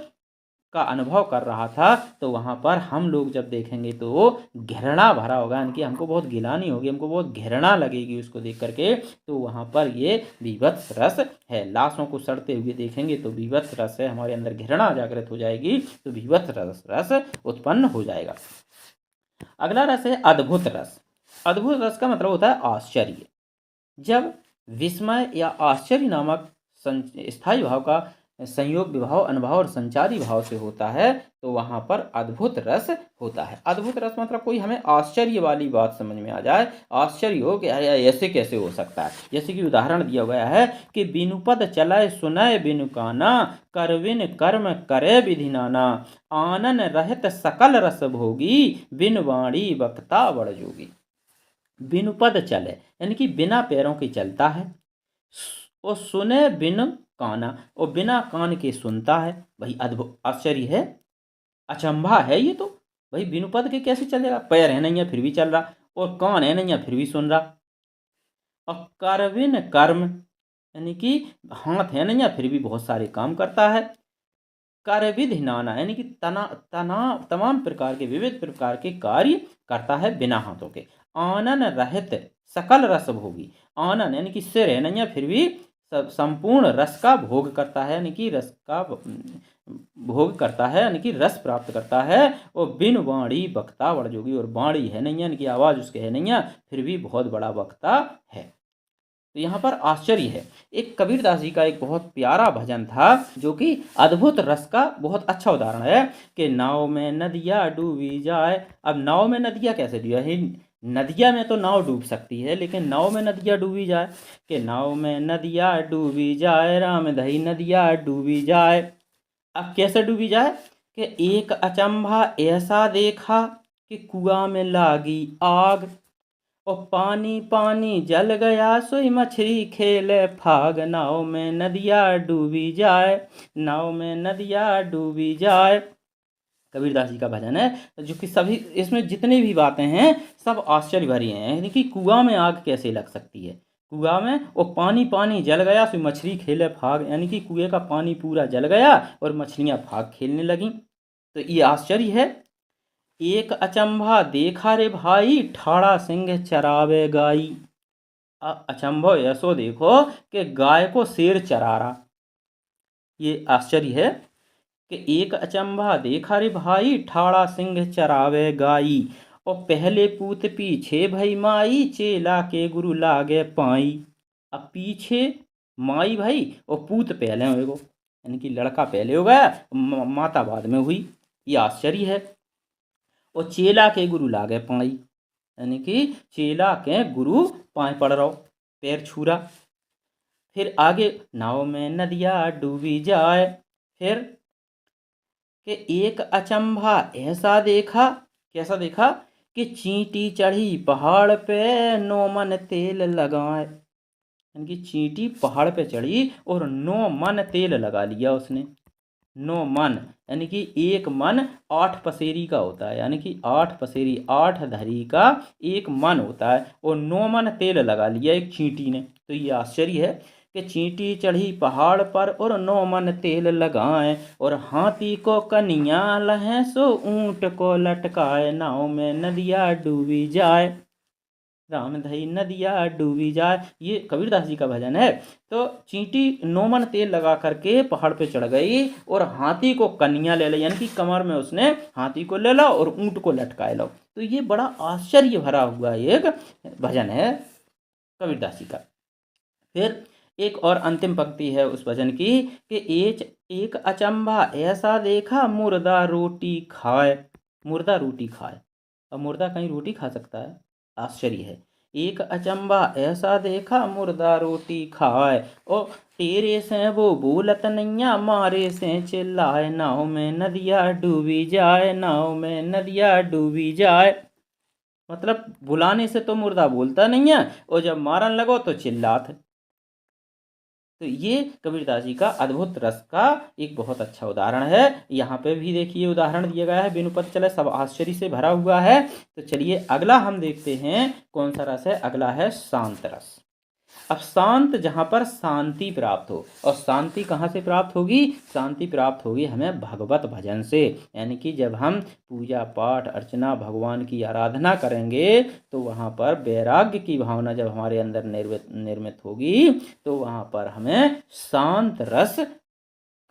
का अनुभव कर रहा था। तो वहां पर हम लोग जब देखेंगे तो घृणा भरा होगा, यानी कि हमको बहुत गिलानी होगी, हमको बहुत घृणा लगेगी उसको देख करके। तो वहां पर ये बीभत्स रस है। लाशों को सड़ते हुए देखेंगे तो बीभत्स रस है, हमारे अंदर घृणा जागृत हो जाएगी, तो बीभत्स रस उत्पन्न हो जाएगा। अगला रस है अद्भुत रस। अद्भुत रस का मतलब होता है आश्चर्य। जब विस्मय या आश्चर्य नामक स्थायी भाव का संयोग विभाव अनुभाव और संचारी भाव से होता है तो वहां पर अद्भुत रस होता है। अद्भुत रस मतलब कोई हमें आश्चर्य वाली बात समझ में आ जाए, आश्चर्य हो कि ऐसे कैसे हो सकता है। जैसे कि उदाहरण दिया गया है कि बिनु पद चलय सुनय बिनु काना, करविन कर्म करे विधि नाना, आनन रहित सकल रस भोगी, बिन वाणी वक्ता बड़ जोगी। बिनु पद चले यानी कि बिना पैरों के चलता है, और सुने बिन काना, और बिना कान के सुनता है। भाई अद्भुत आश्चर्य है, अचंभा है ये तो। भाई बिनु पद के कैसे चलेगा? पैर है नहीं है फिर भी चल रहा, और कान है नहीं है फिर भी सुन रहा। और करविन कर्म, यानी कि हाथ है नहीं है फिर भी बहुत सारे काम करता है। कार्यविधि नाना, यानी कि तना तना तमाम प्रकार के विविध प्रकार के कार्य करता है बिना हाथों के। आनन रहित सकल रस भोगी, आनन यानी कि सिर है नहीं है फिर भी संपूर्ण रस का भोग करता है, यानी कि रस का भोग करता है, यानी कि रस प्राप्त करता है। और बिन वाणी वक्ता बड़ जोगी, और वाणी है नहीं है, यानी कि आवाज उसके है नहीं है फिर भी बहुत बड़ा वक्ता है। तो यहाँ पर आश्चर्य है। एक कबीरदास जी का एक बहुत प्यारा भजन था जो कि अद्भुत रस का बहुत अच्छा उदाहरण है कि नाव में नदिया डूबी जाए। अब नाव में नदिया कैसे डूबे? नदिया में तो नाव डूब सकती है, लेकिन नाव में नदिया डूबी जाए, कि नाव में नदिया डूबी जाए, राम दही नदिया डूबी जाए। अब कैसे डूबी जाए? कि एक अचंभा ऐसा देखा कि कुआं में लागी आग, और पानी पानी जल गया, सोई मछली खेले फाग, नाव में नदिया डूबी जाए, नाव में नदिया डूबी जाए। कबीरदास जी का भजन है, जो कि सभी इसमें जितनी भी बातें हैं सब आश्चर्य भरी हैं। यानी कि कुआं में आग कैसे लग सकती है? कुआं में और पानी पानी जल गया, सो मछली खेले फाग, यानी कि कुएं का पानी पूरा जल गया और मछलियां फाग खेलने लगी। तो ये आश्चर्य है। एक अचंभा देखा रे भाई, ठाड़ा सिंह चरावे गाई। अचंभो ऐसो देखो कि गाय को शेर चरा रहा। ये आश्चर्य है कि एक अचंभा देखा रे भाई, ठाड़ा सिंह चरावे गाई, और पहले पूत पीछे भई माई, चेला के गुरु लागे पाई। अब पीछे माई भाई और पूत पहले होएगो, यानी कि लड़का पहले हो गया, माता बाद में हुई। ये आश्चर्य है। और चेला के गुरु लागे पाई, यानी कि चेला के गुरु पाए पड़ रहो, पैर छूरा। फिर आगे नाव में नदिया डूबी जाए। फिर कि एक अचंभा ऐसा देखा, कैसा देखा? कि चींटी चढ़ी पहाड़ पे, नो मन तेल लगाए, यानी कि चींटी पहाड़ पे चढ़ी और 9 मन तेल लगा लिया उसने। 9 मन यानी कि एक मन 8 पसेरी का होता है, यानी कि 8 पसेरी 8 धरी का एक मन होता है, और 9 मन तेल लगा लिया एक चींटी ने। तो ये आश्चर्य है कि चींटी चढ़ी पहाड़ पर और 9 मन तेल लगाए, और हाथी को कनिया लहें, सो ऊंट को लटकाए, नाव में नदिया डूबी जाए, राम धई नदिया डूबी जाए। ये कबीरदास जी का भजन है। तो चींटी 9 मन तेल लगा करके पहाड़ पे चढ़ गई और हाथी को कन्या ले ली, यानी कि कमर में उसने हाथी को ले लो और ऊंट को लटकाए लो। तो ये बड़ा आश्चर्य भरा हुआ एक भजन है कबीरदास जी का। फिर एक और अंतिम पंक्ति है उस भजन की कि एक अचंभा ऐसा देखा, मुर्दा रोटी खाए। मुर्दा रोटी खाए, अब मुर्दा कहीं रोटी खा सकता है? आश्चर्य है। एक अचंभा ऐसा देखा, मुर्दा रोटी खाए, और तेरे से वो बोलत नैया, मारे से चिल्लाए, नाव में नदिया डूबी जाए, नाव में नदिया डूबी जाए। मतलब बुलाने से तो मुर्दा बोलता नहीं है, और जब मारन लगो तो चिल्लात। तो ये कबीरदास जी का अद्भुत रस का एक बहुत अच्छा उदाहरण है। यहाँ पे भी देखिए उदाहरण दिया गया है, बिनु पद चले, सब आश्चर्य से भरा हुआ है। तो चलिए अगला हम देखते हैं कौन सा रस है। अगला है शांत रस। अब शांत, जहाँ पर शांति प्राप्त हो, और शांति कहाँ से प्राप्त होगी? शांति प्राप्त होगी हमें भगवत भजन से, यानी कि जब हम पूजा पाठ अर्चना भगवान की आराधना करेंगे तो वहाँ पर वैराग्य की भावना जब हमारे अंदर निर्मित होगी तो वहाँ पर हमें शांत रस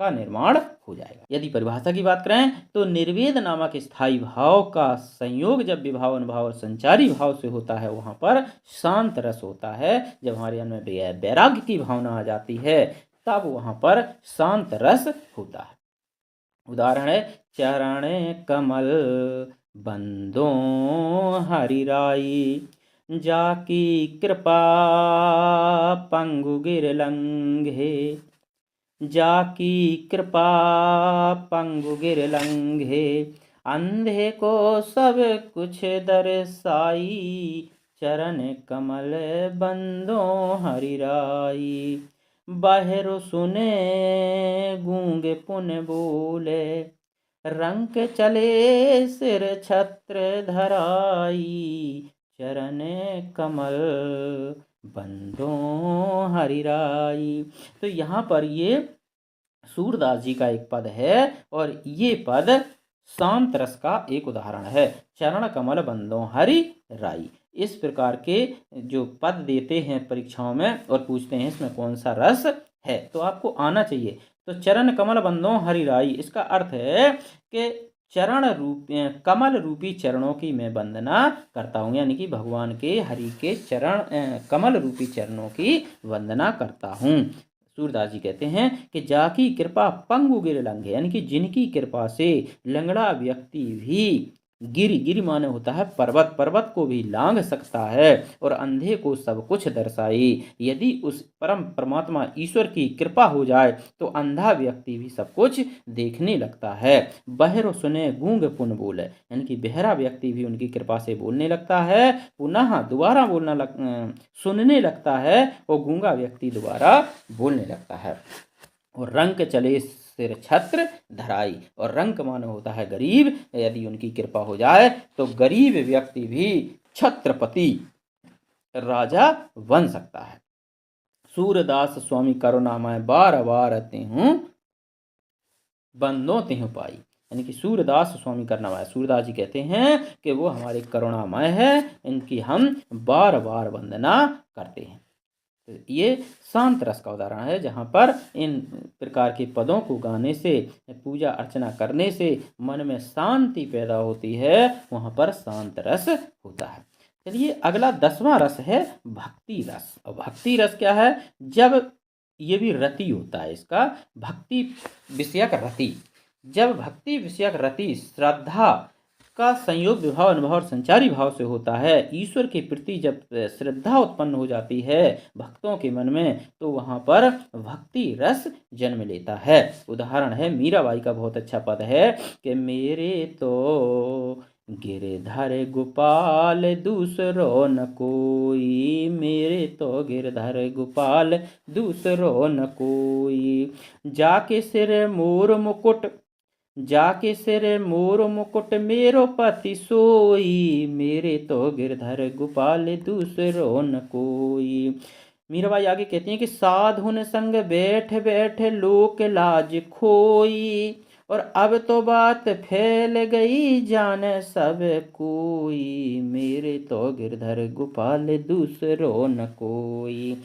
का निर्माण हो जाएगा। यदि परिभाषा की बात करें तो निर्वेद नामक स्थायी भाव का संयोग जब विभाव अनुभाव और संचारी भाव से होता है वहां पर शांत रस होता है। जब हमारे अंदर वैराग्य की भावना आ जाती है तब वहां पर शांत रस होता है। उदाहरण है चरण कमल बंदो हरिराई, जाकी कृपा पंगु गिर लंघे, जाकी कृपा पंगु गिर लंघे, अंधे को सब कुछ दर्शाई, चरण कमल बंदो हरिराई। बाहिरो सुने गूंगे पुन बोले, रंक चले सिर छत्र धराई, चरण कमल बंदो हरिराई। तो यहाँ पर ये सूरदास जी का एक पद है और ये पद शांत रस का एक उदाहरण है। चरण कमल बंदो हरि राई, इस प्रकार के जो पद देते हैं परीक्षाओं में और पूछते हैं इसमें कौन सा रस है, तो आपको आना चाहिए। तो चरण कमल बंदो हरि राई, इसका अर्थ है कि चरण रूप कमल रूपी चरणों की मैं वंदना करता हूँ, यानी कि भगवान के हरि के चरण कमल रूपी चरणों की वंदना करता हूँ। सूरदास जी कहते हैं कि जाकी कृपा पंगु गिर लंघे, यानी कि जिनकी कृपा से लंगड़ा व्यक्ति भी गिरी माने होता है पर्वत, पर्वत को भी लांघ सकता है और अंधे को सब कुछ दर्शाई। यदि उस परम परमात्मा ईश्वर की कृपा हो जाए तो अंधा व्यक्ति भी सब कुछ देखने लगता है। बहरो सुने गूंग पुन बोले, यानी कि बहरा व्यक्ति भी उनकी कृपा से बोलने लगता है, पुनः दोबारा सुनने लगता है और गूंगा व्यक्ति दोबारा बोलने लगता है। और रंक चले सिर छत्र धराई, और रंक माने होता है गरीब, यदि उनकी कृपा हो जाए तो गरीब व्यक्ति भी छत्रपति राजा बन सकता है। सूरदास स्वामी करुणामय बार बार तेहूं बंदो तेहूं पाई, यानी कि सूरदास स्वामी करुणामय, सूरदास जी कहते हैं कि वो हमारे करुणामय है, इनकी हम बार बार वंदना करते हैं। ये शांत रस का उदाहरण है, जहाँ पर इन प्रकार के पदों को गाने से, पूजा अर्चना करने से मन में शांति पैदा होती है, वहाँ पर शांत रस होता है। चलिए अगला 10वां रस है भक्ति रस। और भक्ति रस क्या है? जब ये भी रति होता है, इसका भक्ति विषयक रति, जब भक्ति विषयक रति श्रद्धा का संयोग विभाव अनुभव और संचारी भाव से होता है, ईश्वर के प्रति जब श्रद्धा उत्पन्न हो जाती है भक्तों के मन में, तो वहाँ पर भक्ति रस जन्म लेता है। उदाहरण है मीराबाई का बहुत अच्छा पद है कि मेरे तो गिरधर गोपाल दूसरो न कोई, मेरे तो गिरधर गोपाल दूसरो न कोई, जाके सिर मोर मुकुट, जाके सिर मोर मुकुट मेरो पति सोई, मेरे तो गिरधर गोपाल दूसरो न कोई। मीराबाई आगे कहती हैं कि साधुन संग बैठ बैठ लोक लाज खोई, और अब तो बात फैल गई जाने सब कोई, मेरे तो गिरधर गोपाल दूसरो न कोई।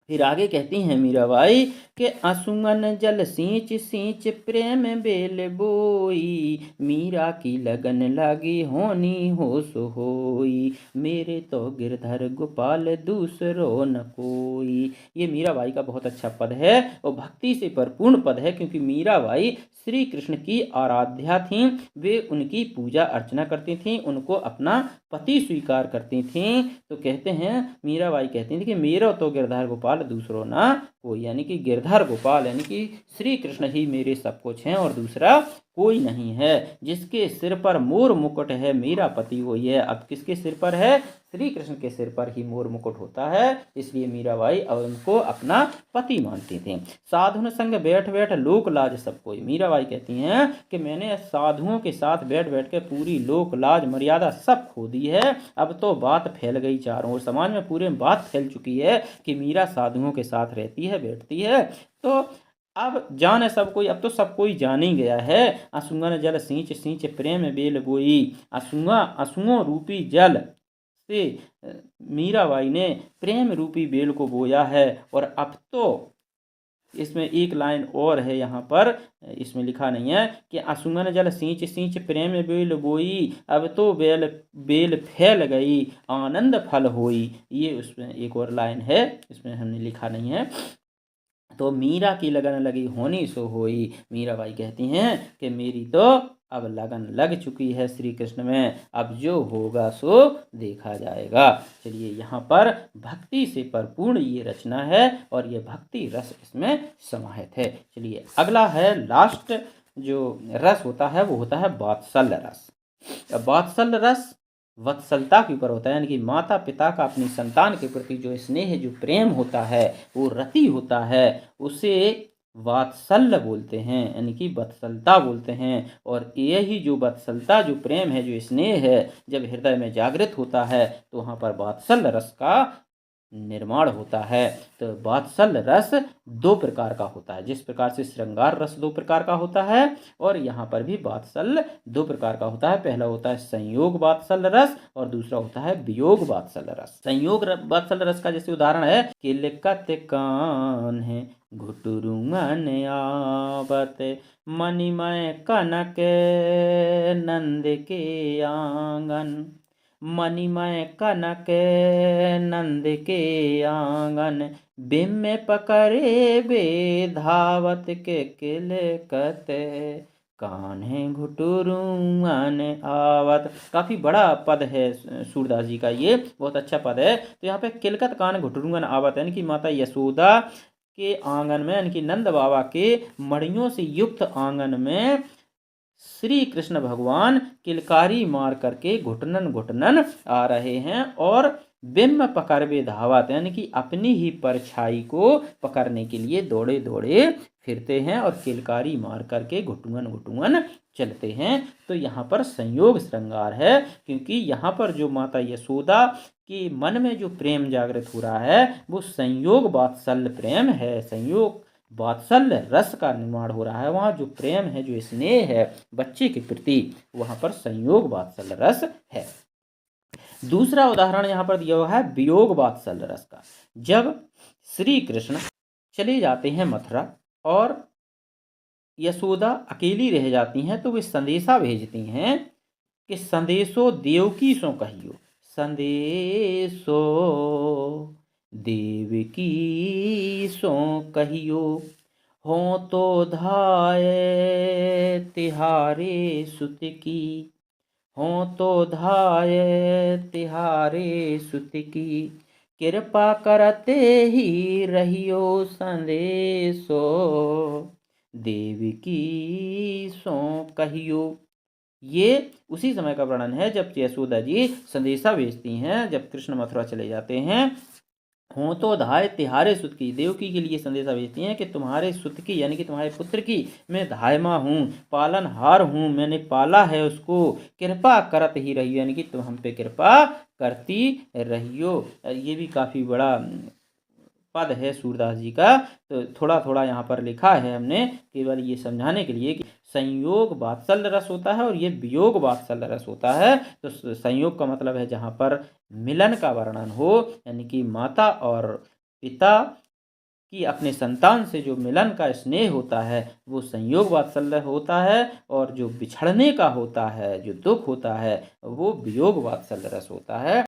फिर आगे कहती हैं मीराबाई के आंसुअन जल सींच सींच प्रेम बेल बोई, मीरा की लगन लगी होनी हो सो होई, मेरे तो गिरधर गोपाल दूसरो न कोई। ये मीराबाई का बहुत अच्छा पद है और भक्ति से परिपूर्ण पद है, क्योंकि मीराबाई श्री कृष्ण की आराध्या थीं, वे उनकी पूजा अर्चना करती थीं, उनको अपना पति स्वीकार करती थीं। तो कहते हैं मीराबाई कहती थी कि मेरा तो गिरधर गोपाल दूसरो ना कोई, यानी कि गिरधर गोपाल यानी कि श्री कृष्ण ही मेरे सब कुछ हैं और दूसरा कोई नहीं है। जिसके सिर पर मोर मुकुट है मेरा पति वही है। अब किसके सिर पर है? श्री कृष्ण के सिर पर ही मोर मुकुट होता है, इसलिए मीराबाई और उनको अपना पति मानती थी। साधुन संग बैठ बैठ लोक लाज सब कोई, मीराबाई कहती हैं कि मैंने साधुओं के साथ बैठ बैठ के पूरी लोक लाज मर्यादा सब खो दी है। अब तो बात फैल गई चारों ओर, समाज में पूरे में बात फैल चुकी है कि मीरा साधुओं के साथ रहती है, बैठती है। तो अब जाने सब कोई, अब तो सब कोई जान ही गया है। आंसुअन जल सींच सींच प्रेम बेल बोई, आंसुओं रूपी जल से मीराबाई ने प्रेम रूपी बेल को बोया है। और अब तो इसमें एक लाइन और है, यहाँ पर इसमें लिखा नहीं है कि आंसुअन जल सींच सींच प्रेम बेल बोई, अब तो बेल फैल गई आनंद फल होई। ये उसमें एक और लाइन है, इसमें हमने लिखा नहीं है। तो मीरा की लगन लगी होनी सो होई, मीराबाई कहती हैं कि मेरी तो अब लगन लग चुकी है श्री कृष्ण में, अब जो होगा सो देखा जाएगा। चलिए यहाँ पर भक्ति से परिपूर्ण ये रचना है और ये भक्ति रस इसमें समाहित है। चलिए अगला है लास्ट जो रस होता है वो होता है वात्सल्य रस। वात्सल्य रस वत्सलता के ऊपर होता है, यानी कि माता पिता का अपनी संतान के प्रति जो स्नेह जो प्रेम होता है वो रति होता है, उसे वात्सल्य बोलते हैं, यानी कि वत्सलता बोलते हैं। और यही जो वत्सलता जो प्रेम है जो स्नेह है जब हृदय में जागृत होता है तो वहाँ पर वात्सल्य रस का निर्माण होता है। तो वात्सल्य रस दो प्रकार का होता है, जिस प्रकार से श्रृंगार रस दो प्रकार का होता है और यहाँ पर भी वात्सल्य दो प्रकार का होता है। पहला होता है संयोग वात्सल्य रस और दूसरा होता है वियोग वात्सल्य रस। संयोग वात्सल्य रस का जैसे उदाहरण है कि लिकत कान है घुटुरुंगन आवत मणिमय कनक नंद के आंगन, मणिमय कनक नंद के आंगन बिम पकड़े बे धावत के किलकत कान्हे घुटुरुंगन आवत। काफी बड़ा पद है सूरदास जी का, ये बहुत अच्छा पद है। तो यहाँ पे किलकत कान घुटुरुंगन आवत यानी कि माता यशोदा के आंगन में, यानी कि नंद बाबा के मड़ियों से युक्त आंगन में श्री कृष्ण भगवान किलकारी मार करके घुटनन घुटनन आ रहे हैं और बिम्ब पकड़वे धावत यानी कि अपनी ही परछाई को पकड़ने के लिए दौड़े दौड़े फिरते हैं और किलकारी मार करके घुटुंगन घुटुंगन चलते हैं। तो यहाँ पर संयोग श्रृंगार है, क्योंकि यहाँ पर जो माता यशोदा के मन में जो प्रेम जागृत हो रहा है वो संयोग वात्सल्य प्रेम है, संयोग वात्सल्य रस का निर्माण हो रहा है। वहाँ जो प्रेम है जो स्नेह है बच्चे के प्रति वहाँ पर संयोग वात्सल्य रस है। दूसरा उदाहरण यहाँ पर दिया हुआ है वियोग वात्सल्य रस का। जब श्री कृष्ण चले जाते हैं मथुरा और यशोदा अकेली रह जाती हैं तो वे संदेशा भेजती हैं कि संदेशो देवकी सो कहियो, संदेशो देवकी सो कहियो हो तो धाय तिहारे सुत की, हो तो धाय तिहारे सुत की कृपा करते ही रहियो संदेशो देवकी सो कहियो। ये उसी समय का वर्णन है जब यशोदा जी संदेशा भेजती हैं, जब कृष्ण मथुरा चले जाते हैं। हों तो धाय तिहारे सुत की, देवकी के लिए संदेशा भेजती हैं कि तुम्हारे सुत की यानी कि तुम्हारे पुत्र की मैं धायमा हूँ, पालनहार हूँ, मैंने पाला है उसको, कृपा करत ही रहियो यानी कि तुम हम पे कृपा करती रहियो। ये भी काफ़ी बड़ा पद है सूरदास जी का। तो थोड़ा थोड़ा यहाँ पर लिखा है हमने केवल ये समझाने के लिए कि संयोग वात्सल्य रस होता है और ये वियोग वात्सल्य रस होता है। तो संयोग का मतलब है जहाँ पर मिलन का वर्णन हो, यानी कि माता और पिता की अपने संतान से जो मिलन का स्नेह होता है वो संयोग वात्सल्य होता है, और जो बिछड़ने का होता है जो दुख होता है वो वियोग वात्सल्य रस होता है।